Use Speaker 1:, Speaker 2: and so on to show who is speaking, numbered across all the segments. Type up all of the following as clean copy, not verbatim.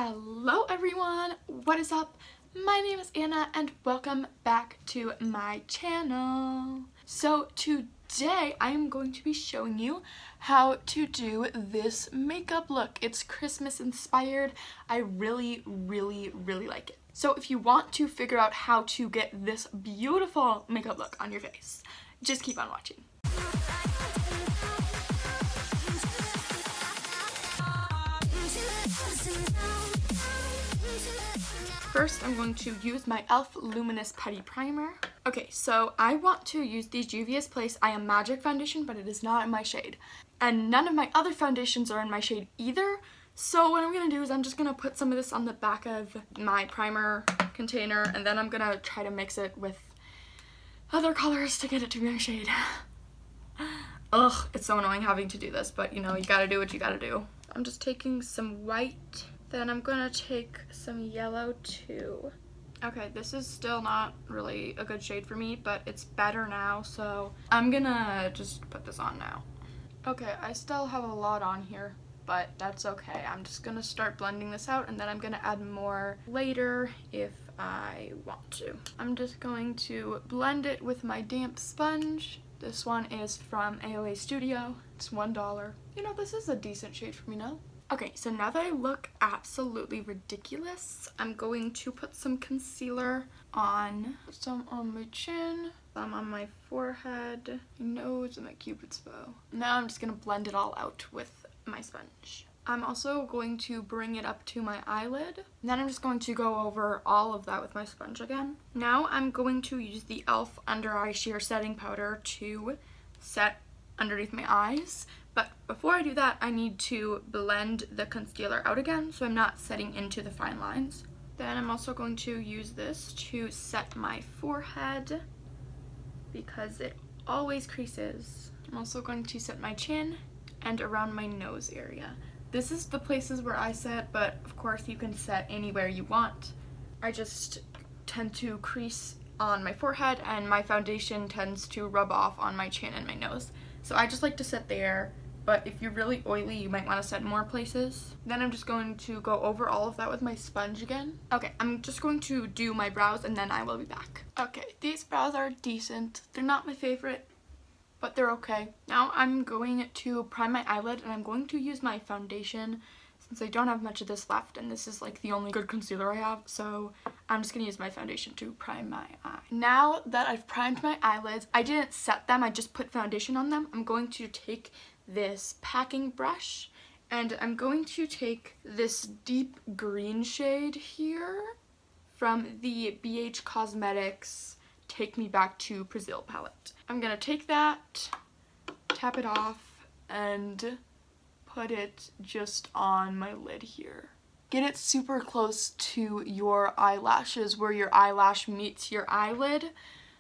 Speaker 1: Hello everyone, what is up? My name is Anna and welcome back to my channel. So today I am going to be showing you how to do this makeup look. It's Christmas inspired. I really like it. So if you want to figure out how to get this beautiful makeup look on your face, just keep on watching. First, I'm going to use my e.l.f. Luminous Putty Primer. Okay, so I want to use the Juvia's Place I Am Magic foundation, but it is not in my shade. And none of my other foundations are in my shade either. So what I'm going to do is I'm just going to put some of this on the back of my primer container, and then I'm going to try to mix it with other colors to get it to be my shade. Ugh, it's so annoying having to do this, but you know, you gotta do what you gotta do. I'm just taking some white. Then I'm gonna take some yellow too. Okay, this is still not really a good shade for me, but it's better now, so I'm gonna just put this on now. Okay, I still have a lot on here, but that's okay. I'm just gonna start blending this out, and then I'm gonna add more later if I want to. I'm just going to blend it with my damp sponge. This one is from AOA Studio. It's $1. You know, this is a decent shade for me now. Okay, so now that I look absolutely ridiculous, I'm going to put some concealer on. Some on my chin, some on my forehead, my nose, and my cupid's bow. Now I'm just gonna blend it all out with my sponge. I'm also going to bring it up to my eyelid. And then I'm just going to go over all of that with my sponge again. Now I'm going to use the e.l.f. Under Eye Sheer Setting Powder to set underneath my eyes. But before I do that, I need to blend the concealer out again so I'm not setting into the fine lines. Then I'm also going to use this to set my forehead because it always creases. I'm also going to set my chin and around my nose area. This is the places where I set, but of course you can set anywhere you want. I just tend to crease on my forehead, and my foundation tends to rub off on my chin and my nose. So I just like to set there, but if you're really oily, you might want to set more places. Then I'm just going to go over all of that with my sponge again. Okay, I'm just going to do my brows and then I will be back. Okay, these brows are decent. They're not my favorite, but they're okay. Now I'm going to prime my eyelid, and I'm going to use my foundation since I don't have much of this left, and this is like the only good concealer I have, so I'm just gonna use my foundation to prime my eye. Now that I've primed my eyelids, I didn't set them, I just put foundation on them. I'm going to take this packing brush, and I'm going to take this deep green shade here from the BH Cosmetics Take Me Back to Brazil palette. I'm gonna take that, tap it off, and put it just on my lid here. Get it super close to your eyelashes where your eyelash meets your eyelid,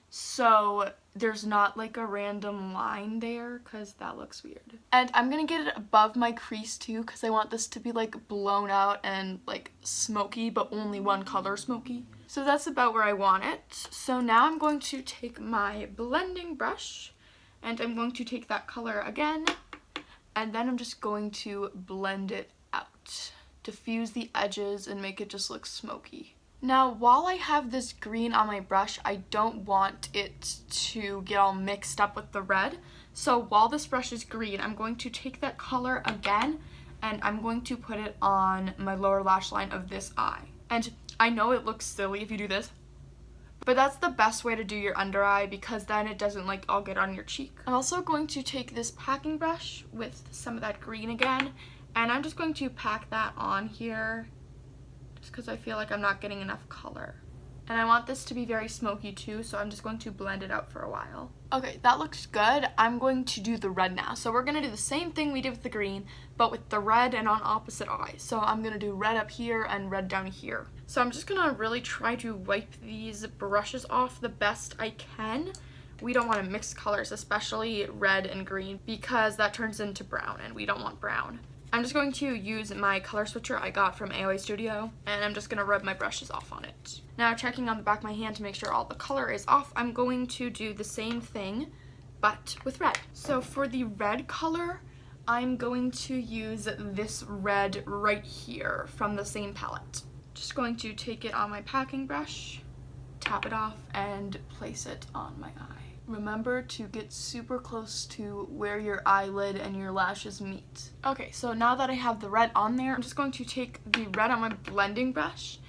Speaker 1: so there's not like a random line there, because that looks weird. And I'm gonna get it above my crease too, because I want this to be like blown out and like smoky, but only one color smoky. So that's about where I want it. So now I'm going to take my blending brush, and I'm going to take that color again, and then I'm just going to blend it out, diffuse the edges and make it just look smoky. Now, while I have this green on my brush, I don't want it to get all mixed up with the red. So while this brush is green, I'm going to take that color again, and I'm going to put it on my lower lash line of this eye. And I know it looks silly if you do this, but that's the best way to do your under eye, because then it doesn't like all get on your cheek. I'm also going to take this packing brush with some of that green again, and I'm just going to pack that on here just because I feel like I'm not getting enough color. And I want this to be very smoky too, so I'm just going to blend it out for a while. Okay, that looks good. I'm going to do the red now. So we're gonna do the same thing we did with the green, but with the red and on opposite eyes. So I'm gonna do red up here and red down here. So I'm just gonna really try to wipe these brushes off the best I can. We don't want to mix colors, especially red and green, because that turns into brown, and we don't want brown. I'm just going to use my color switcher I got from AOA Studio, and I'm just going to rub my brushes off on it. Now, checking on the back of my hand to make sure all the color is off, I'm going to do the same thing, but with red. So for the red color, I'm going to use this red right here from the same palette. Just going to take it on my packing brush, tap it off, and place it on my eye. Remember to get super close to where your eyelid and your lashes meet. Okay, so now that I have the red on there, I'm just going to take the red on my blending brush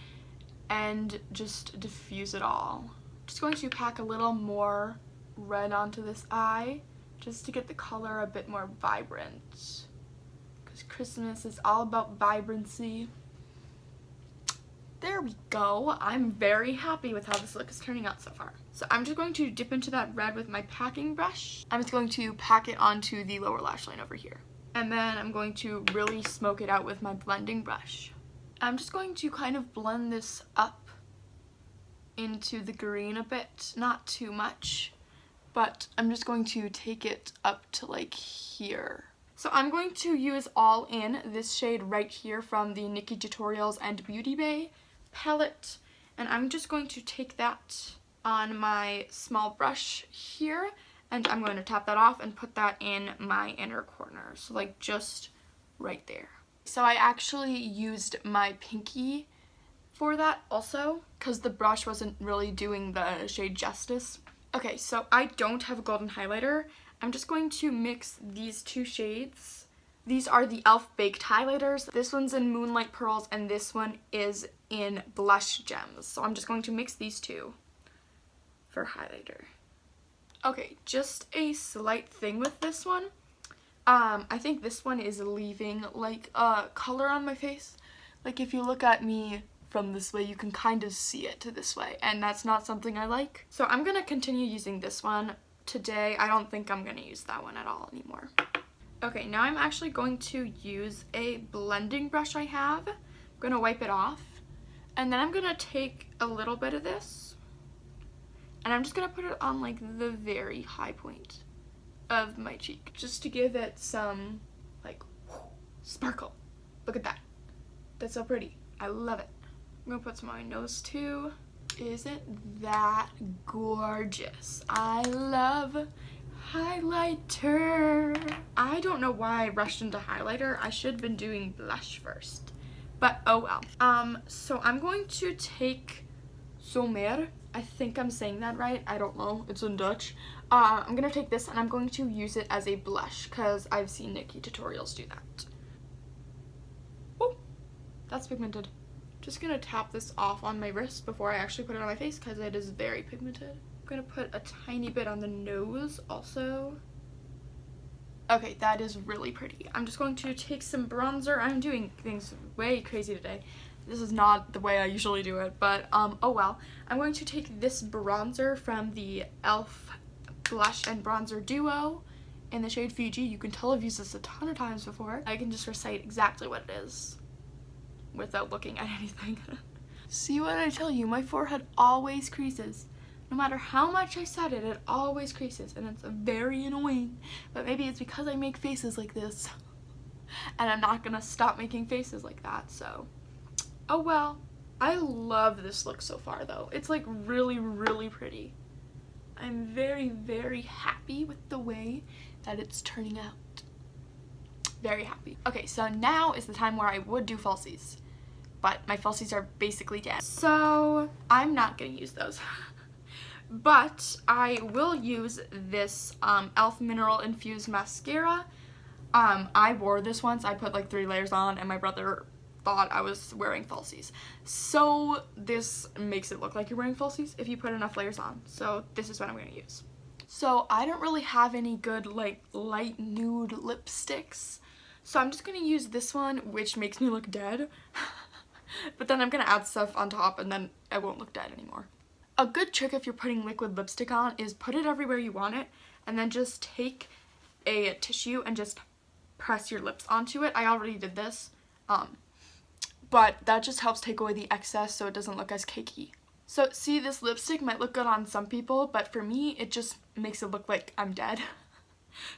Speaker 1: and just diffuse it all. Just going to pack a little more red onto this eye just to get the color a bit more vibrant, because Christmas is all about vibrancy. There we go. I'm very happy with how this look is turning out so far. So I'm just going to dip into that red with my packing brush. I'm just going to pack it onto the lower lash line over here. And then I'm going to really smoke it out with my blending brush. I'm just going to kind of blend this up into the green a bit. Not too much, but I'm just going to take it up to like here. So I'm going to use All In, this shade right here from the Nikki Tutorials and Beauty Bay palette, and I'm just going to take that on my small brush here, and I'm going to tap that off and put that in my inner corner, so like just right there. So I actually used my pinky for that also, because the brush wasn't really doing the shade justice. Okay, so I don't have a golden highlighter. I'm just going to mix these two shades. These are the e.l.f. Baked highlighters. This one's in Moonlight Pearls and this one is in Blush Gems. So I'm just going to mix these two for highlighter. Okay, just a slight thing with this one. I think this one is leaving like a color on my face. Like if you look at me from this way, you can kind of see it to this way, and that's not something I like. So I'm gonna continue using this one today. I don't think I'm gonna use that one at all anymore. Okay, now I'm actually going to use a blending brush I have. I'm gonna wipe it off, and then I'm gonna take a little bit of this, and I'm just gonna put it on like the very high point of my cheek, just to give it some like sparkle. Look at that. That's so pretty. I love it. I'm gonna put some on my nose too. Isn't that gorgeous? I love highlighter. I don't know why I rushed into highlighter. I should have been doing blush first, but oh well. So I'm going to take Zomer. I think I'm saying that right. I don't know. It's in Dutch. I'm gonna take this and I'm going to use it as a blush because I've seen Nikki Tutorials do that. Oh, that's pigmented. Just gonna tap this off on my wrist before I actually put it on my face because it is very pigmented. I'm gonna put a tiny bit on the nose also. Okay, that is really pretty. I'm just going to take some bronzer. I'm doing things way crazy today. This is not the way I usually do it, but oh well. I'm going to take this bronzer from the e.l.f. Blush and Bronzer Duo in the shade Fiji. You can tell I've used this a ton of times before. I can just recite exactly what it is without looking at anything. See what I tell you? My forehead always creases. No matter how much I set it, it always creases, and it's very annoying. But maybe it's because I make faces like this, and I'm not gonna stop making faces like that, so oh well. I love this look so far though. It's like really, really pretty. I'm very, very happy with the way that it's turning out. Very happy. Okay, so now is the time where I would do falsies, but my falsies are basically dead, so I'm not gonna use those. But I will use this e.l.f. Mineral Infused Mascara. I wore this once. I put like 3 layers on and my brother thought I was wearing falsies. So this makes it look like you're wearing falsies if you put enough layers on. So this is what I'm going to use. So I don't really have any good like light nude lipsticks. So I'm just going to use this one, which makes me look dead. But then I'm going to add stuff on top and then I won't look dead anymore. A good trick if you're putting liquid lipstick on is put it everywhere you want it and then just take a tissue and just press your lips onto it. I already did this, but that just helps take away the excess so it doesn't look as cakey. So see, this lipstick might look good on some people, but for me it just makes it look like I'm dead.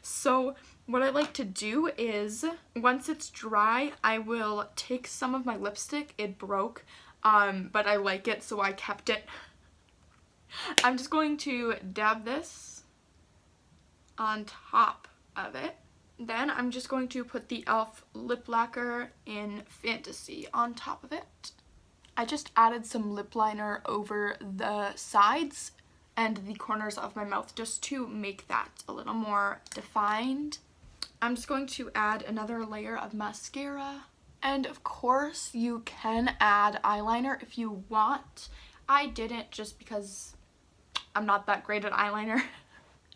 Speaker 1: So what I like to do is once it's dry, I will take some of my lipstick. It broke, but I like it so I kept it. I'm just going to dab this on top of it Then I'm just going to put the e.l.f. lip lacquer in Fantasy on top of it. I just added some lip liner over the sides and the corners of my mouth just to make that a little more defined. I'm just going to add another layer of mascara. And of course, you can add eyeliner if you want. I didn't just because I'm not that great at eyeliner.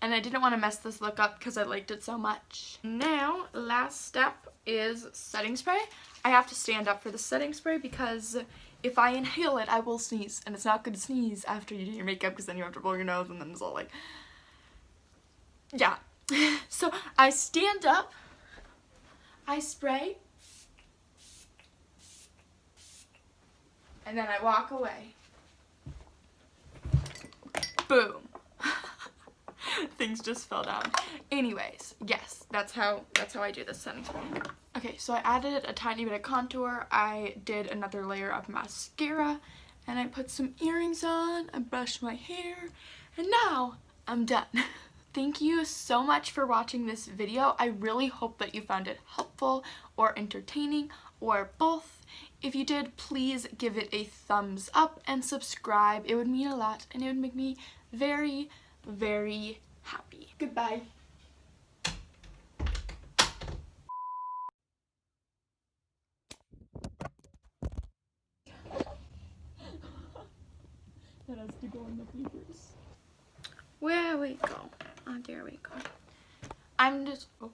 Speaker 1: And I didn't want to mess this look up because I liked it so much. Now, last step is setting spray. I have to stand up for the setting spray because if I inhale it, I will sneeze. And it's not good to sneeze after you do your makeup because then you have to blow your nose and then it's all like... yeah. So I stand up, I spray, and then I walk away. Boom. Things just fell down. Anyways, yes, that's how I do this setting spray. Okay, so I added a tiny bit of contour. I did another layer of mascara, and I put some earrings on. I brushed my hair, and now I'm done. Thank you so much for watching this video. I really hope that you found it helpful or entertaining or both. If you did, please give it a thumbs up and subscribe. It would mean a lot and it would make me very, very happy. Goodbye. That has to go in the bloopers. Where we go? Oh, there we go. I'm just... oh.